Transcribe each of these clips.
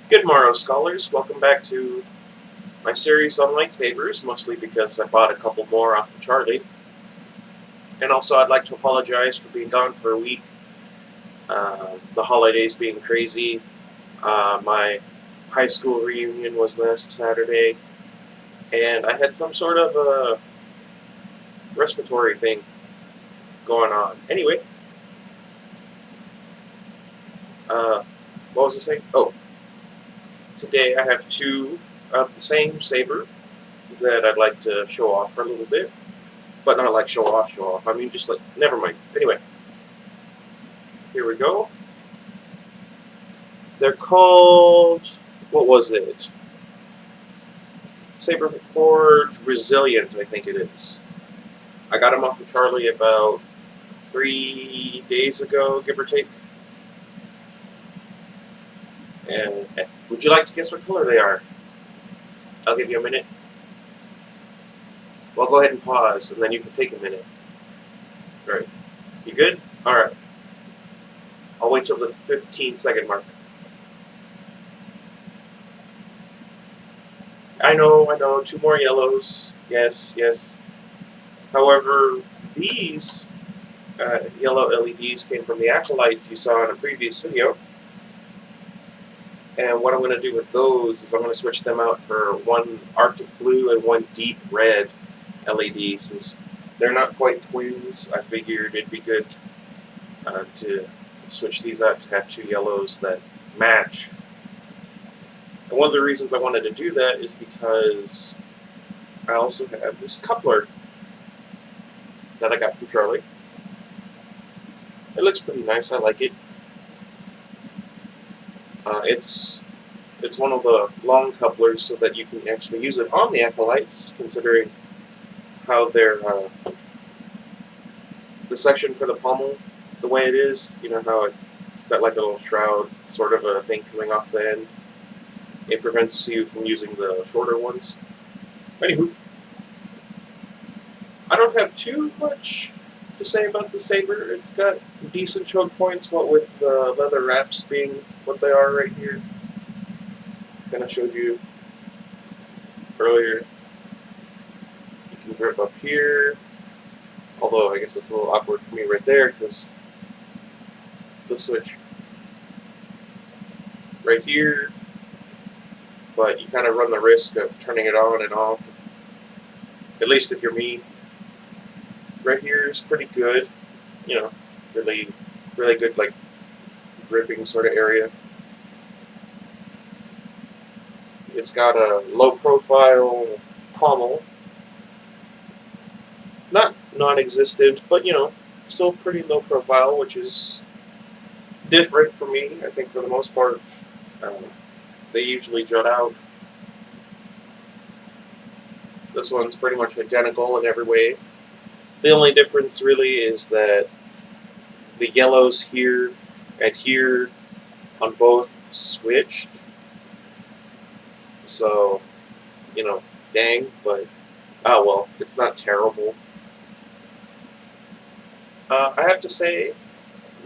Good morrow, scholars. Welcome back to my series on lightsabers, mostly because I bought a couple more off of Charlie. And also, I'd like to apologize for being gone for a week. The holidays being crazy. My high school reunion was last Saturday, and I had some sort of a respiratory thing going on. Anyway, what was I saying? Oh, today I have two of the same saber that I'd like to show off for a little bit. But not like show off. I mean, just like, never mind. Anyway, here we go. They're called, what was it? Saberforge Resilient, I think it is. I got them off of Charlie about 3 days ago, give or take. And would you like to guess what color they are? I'll give you a minute. Well, go ahead and pause, and then you can take a minute. Alright. You good? Alright. I'll wait till the 15-second mark. I know, 2 more yellows. Yes. However, these yellow LEDs came from the acolytes you saw in a previous video. And what I'm going to do with those is I'm going to switch them out for one Arctic Blue and one Deep Red LED. Since they're not quite twins, I figured it'd be good to switch these out to have 2 yellows that match. And one of the reasons I wanted to do that is because I also have this coupler that I got from Charlie. It looks pretty nice, I like it. It's one of the long couplers so that you can actually use it on the acolytes, considering how they're the section for the pommel, the way it is, you know how it's got like a little shroud sort of a thing coming off the end. It prevents you from using the shorter ones. Anywho, I don't have too much to say about the saber. It's got decent choke points, what with the leather wraps being what they are right here. I showed you earlier. You can grip up here, although I guess it's a little awkward for me right there because the switch right here, but you kind of run the risk of turning it on and off, at least if you're me. Right here is pretty good, you know, really good, like, gripping sort of area. It's got a low-profile pommel. Not non-existent, but, you know, still pretty low profile, which is different for me. I think for the most part, they usually jut out. This one's pretty much identical in every way. The only difference really is that the yellows here and here on both switched. So, you know, dang, but, oh well, it's not terrible. I have to say,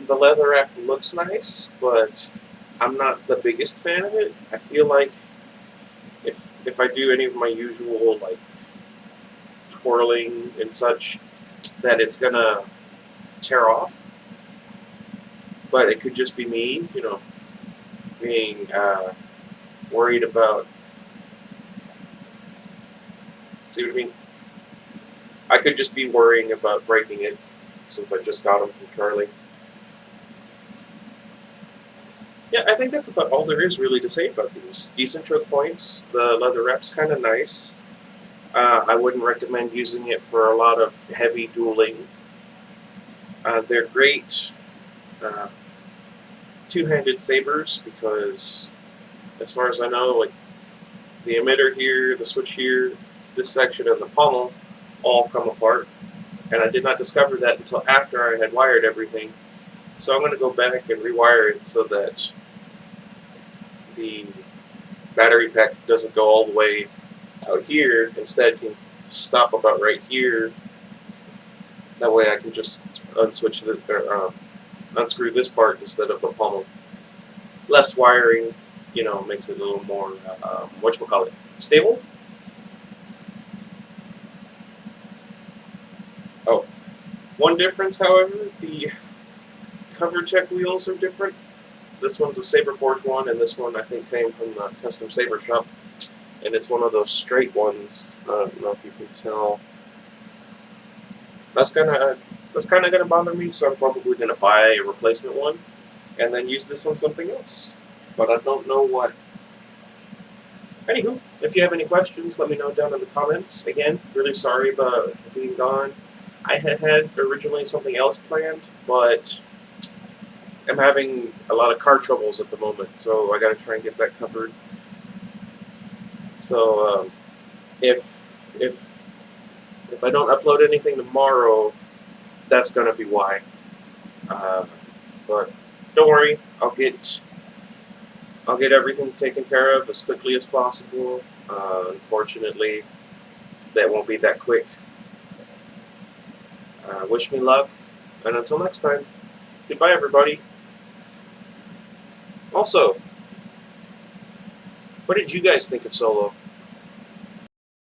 the leather wrap looks nice, but I'm not the biggest fan of it. I feel like if I do any of my usual, like, twirling and such, that it's gonna tear off. But it could just be me, you know, being worried about. See what I mean? I could just be worrying about breaking it, since I just got them from Charlie. Yeah, I think that's about all there is really to say about these. Decent choke points. The leather wrap's kind of nice. I wouldn't recommend using it for a lot of heavy dueling. They're great two-handed sabers because, as far as I know, like the emitter here, the switch here, this section, and the pommel all come apart. And I did not discover that until after I had wired everything. So I'm going to go back and rewire it so that the battery pack doesn't go all the way out here. Instead, can stop about right here. That way I can just unswitch unscrew this part instead of the pommel. Less wiring, you know, makes it a little more whatchamacallit, stable. Oh, one difference, however, the cover check wheels are different. This one's a Saberforge one, and this one I think came from the custom saber shop, and it's one of those straight ones. I don't know if you can tell. That's kind of gonna bother me, so I'm probably gonna buy a replacement one, and then use this on something else. But I don't know what. Anywho, if you have any questions, let me know down in the comments. Again, really sorry about being gone. I had originally something else planned, but I'm having a lot of car troubles at the moment, so I gotta try and get that covered. So if I don't upload anything tomorrow, that's gonna be why. But don't worry, I'll get everything taken care of as quickly as possible. Unfortunately, that won't be that quick. Wish me luck, and until next time, goodbye, everybody. Also, what did you guys think of Solo?